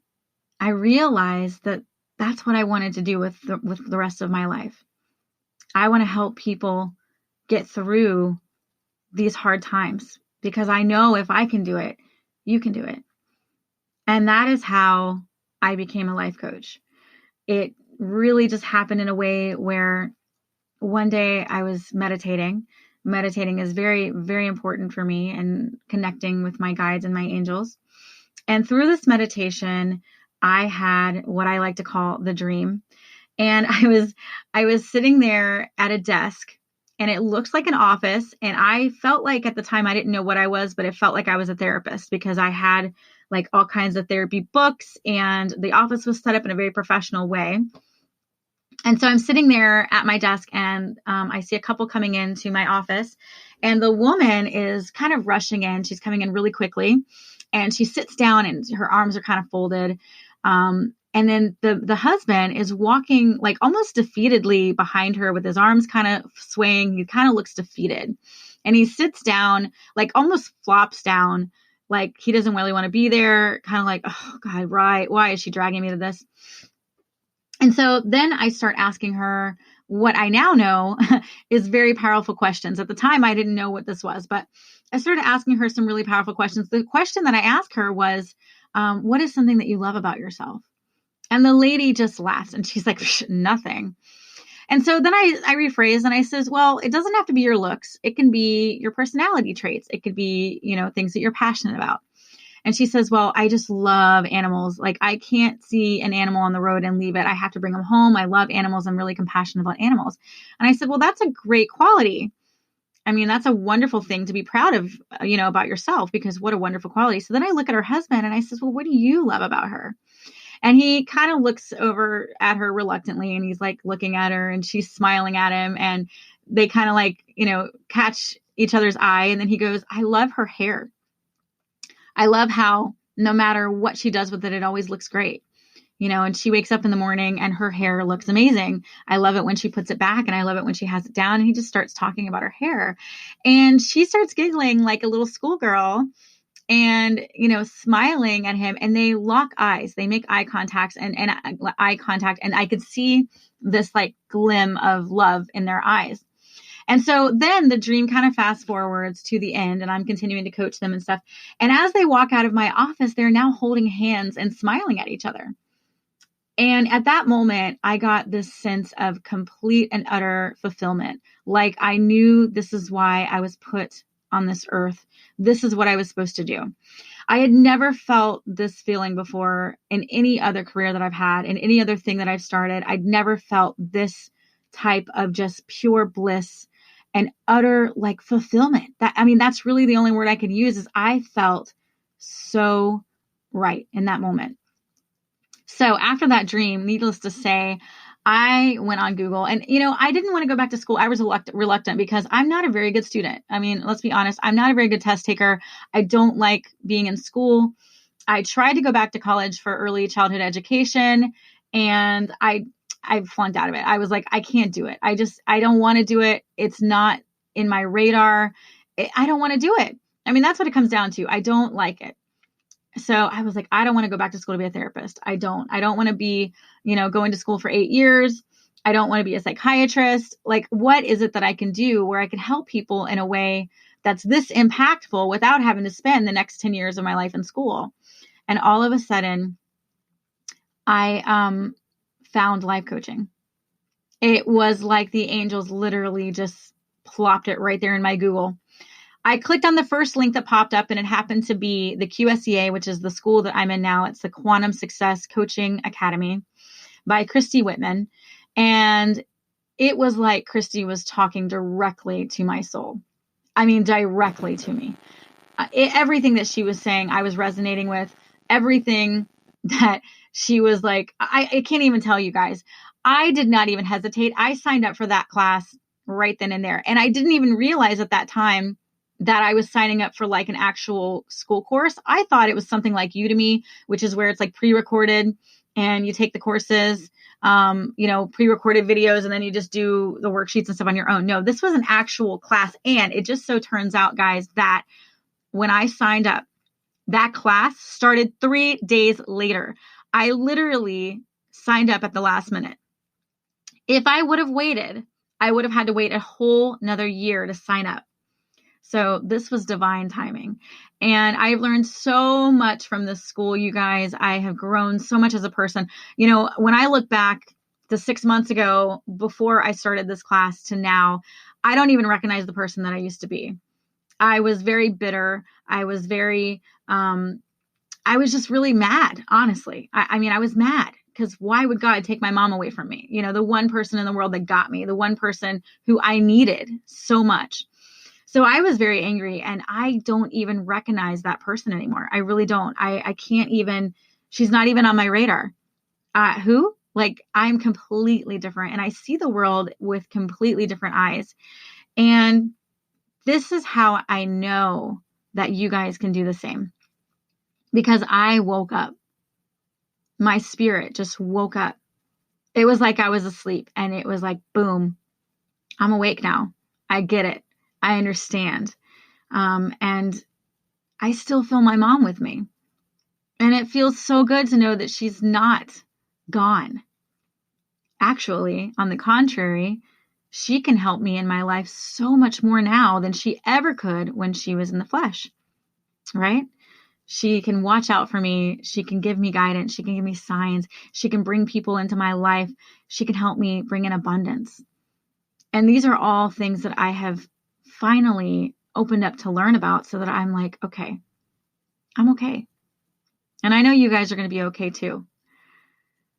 I realized that that's what I wanted to do with the rest of my life. I want to help people get through these hard times, because I know if I can do it, you can do it. And that is how I became a life coach. It really just happened in a way where one day I was meditating. Meditating is very, very important for me, and connecting with my guides and my angels. And through this meditation, I had what I like to call the dream. And I was sitting there at a desk, and it looked like an office. And I felt like at the time, I didn't know what I was, but it felt like I was a therapist, because I had like all kinds of therapy books, and the office was set up in a very professional way. And so I'm sitting there at my desk, and I see a couple coming into my office, and the woman is kind of rushing in. She's coming in really quickly, and she sits down, and her arms are kind of folded. And then the husband is walking like almost defeatedly behind her, with his arms kind of swaying. He kind of looks defeated, and he sits down, like almost flops down, like he doesn't really want to be there. Kind of like, oh God, right? Why is she dragging me to this? And so then I start asking her what I now know is very powerful questions. At the time, I didn't know what this was, but I started asking her some really powerful questions. The question that I asked her was, what is something that you love about yourself? And the lady just laughs, and she's like, nothing. And so then I rephrase, and I says, well, it doesn't have to be your looks. It can be your personality traits. It could be, things that you're passionate about. And she says, well, I just love animals. Like, I can't see an animal on the road and leave it. I have to bring them home. I love animals. I'm really compassionate about animals. And I said, well, that's a great quality. I mean, that's a wonderful thing to be proud of, about yourself, because what a wonderful quality. So then I look at her husband, and I says, well, what do you love about her? And he kind of looks over at her reluctantly, and he's like looking at her, and she's smiling at him, and they kind of like, catch each other's eye. And then he goes, I love her hair. I love how no matter what she does with it, it always looks great. And she wakes up in the morning and her hair looks amazing. I love it when she puts it back, and I love it when she has it down. And he just starts talking about her hair, and she starts giggling like a little schoolgirl, and, smiling at him, and they lock eyes. They make eye contact and eye contact. And I could see this like glim of love in their eyes. And so then the dream kind of fast forwards to the end, and I'm continuing to coach them and stuff. And as they walk out of my office, they're now holding hands and smiling at each other. And at that moment, I got this sense of complete and utter fulfillment. Like, I knew this is why I was put on this earth. This is what I was supposed to do. I had never felt this feeling before in any other career that I've had, in any other thing that I've started. I'd never felt this type of just pure bliss and utter like fulfillment. That's really the only word I could use. Is I felt so right in that moment. So after that dream, needless to say, I went on Google, and, I didn't want to go back to school. I was reluctant because I'm not a very good student. I mean, let's be honest. I'm not a very good test taker. I don't like being in school. I tried to go back to college for early childhood education, and I flunked out of it. I was like, I can't do it. I don't want to do it. It's not in my radar. I don't want to do it. I mean, that's what it comes down to. I don't like it. So I was like, I don't want to go back to school to be a therapist. I don't want to be, going to school for 8 years. I don't want to be a psychiatrist. Like, what is it that I can do where I can help people in a way that's this impactful without having to spend the next 10 years of my life in school? And all of a sudden, I found life coaching. It was like the angels literally just plopped it right there in my Google. I clicked on the first link that popped up, and it happened to be the QSEA, which is the school that I'm in now. It's the Quantum Success Coaching Academy by Christy Whitman. And it was like Christy was talking directly to my soul. I mean, directly to me. Everything that she was saying, I was resonating with. Everything that she was like, I can't even tell you guys. I did not even hesitate. I signed up for that class right then and there. And I didn't even realize at that time that I was signing up for like an actual school course. I thought it was something like Udemy, which is where it's like pre-recorded and you take the courses, pre-recorded videos, and then you just do the worksheets and stuff on your own. No, this was an actual class. And it just so turns out, guys, that when I signed up, that class started 3 days later. I literally signed up at the last minute. If I would have waited, I would have had to wait a whole another year to sign up. So this was divine timing. And I've learned so much from this school, you guys. I have grown so much as a person. You know, when I look back to 6 months ago, before I started this class to now, I don't even recognize the person that I used to be. I was very bitter. I was just really mad, honestly. I mean, I was mad because why would God take my mom away from me? You know, the one person in the world that got me, the one person who I needed so much. So I was very angry, and I don't even recognize that person anymore. I really don't. I can't even, she's not even on my radar. Who? Like, I'm completely different, and I see the world with completely different eyes. And this is how I know that you guys can do the same. Because I woke up. My spirit just woke up. It was like I was asleep, and it was like, boom, I'm awake now. I get it. I understand. And I still feel my mom with me. And it feels so good to know that she's not gone. Actually, on the contrary, she can help me in my life so much more now than she ever could when she was in the flesh, right? She can watch out for me. She can give me guidance. She can give me signs. She can bring people into my life. She can help me bring in abundance. And these are all things that I have finally opened up to learn about, so that I'm like, okay, I'm okay. And I know you guys are going to be okay too.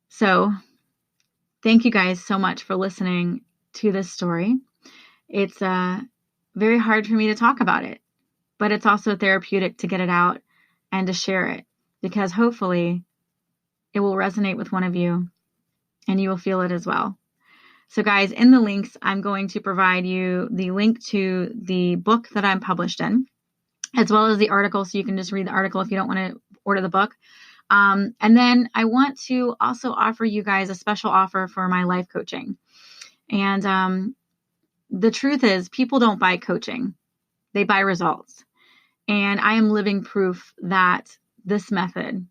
So thank you guys so much for listening to this story. It's very hard for me to talk about it, but it's also therapeutic to get it out and to share it, because hopefully it will resonate with one of you and you will feel it as well. So guys, in the links, I'm going to provide you the link to the book that I'm published in, as well as the article. So you can just read the article if you don't want to order the book. And then I want to also offer you guys a special offer for my life coaching. And the truth is, people don't buy coaching. They buy results. And I am living proof that this method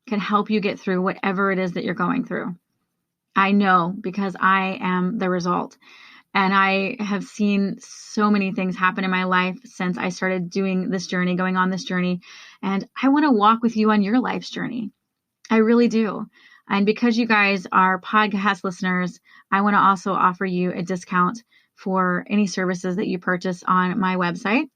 can help you get through whatever it is that you're going through. I know, because I am the result. And I have seen so many things happen in my life since I started doing this journey, going on this journey. And I want to walk with you on your life's journey. I really do. And because you guys are podcast listeners, I want to also offer you a discount for any services that you purchase on my website.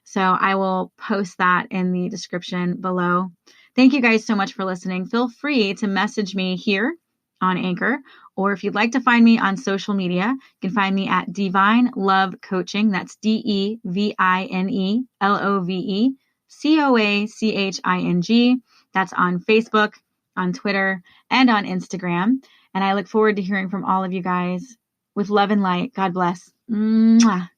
So I will post that in the description below. Thank you guys so much for listening. Feel free to message me here on Anchor, or if you'd like to find me on social media, you can find me at Divine Love Coaching. That's DevineLoveCoaching. That's on Facebook, on Twitter, and on Instagram. And I look forward to hearing from all of you guys. With love and light. God bless. Mwah.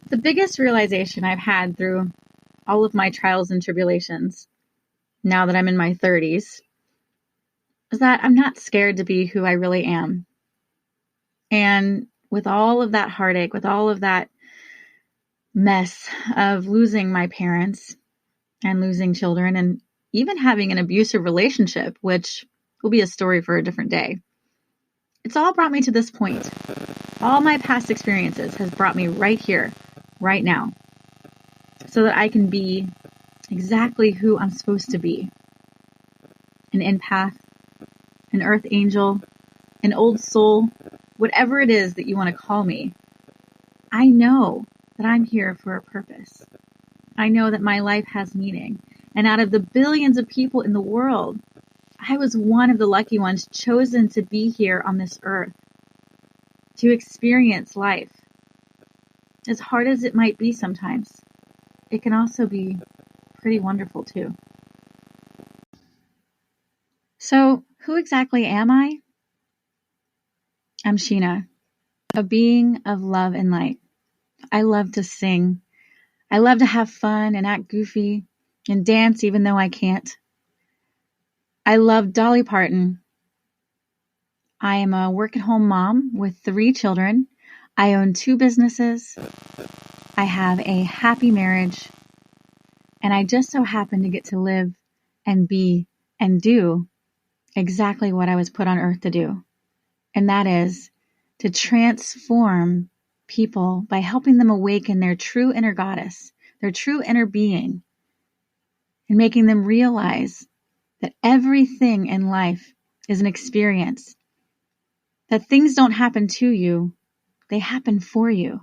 The biggest realization I've had through all of my trials and tribulations, now that I'm in my 30s, is that I'm not scared to be who I really am. And with all of that heartache, with all of that mess of losing my parents and losing children, and even having an abusive relationship, which will be a story for a different day, it's all brought me to this point. All my past experiences has brought me right here, right now, so that I can be exactly who I'm supposed to be. An empath, an earth angel, an old soul, whatever it is that you want to call me. I know that I'm here for a purpose. I know that my life has meaning. And out of the billions of people in the world, I was one of the lucky ones chosen to be here on this earth, to experience life. As hard as it might be sometimes, it can also be pretty wonderful too. So, who exactly am I? I'm Sheena, a being of love and light. I love to sing. I love to have fun and act goofy and dance even though I can't. I love Dolly Parton. I am a work-at-home mom with 3 children. I own 2 businesses. I have a happy marriage. And I just so happen to get to live and be and do exactly what I was put on earth to do. And that is to transform people by helping them awaken their true inner goddess, their true inner being, and making them realize that everything in life is an experience, that things don't happen to you, they happen for you.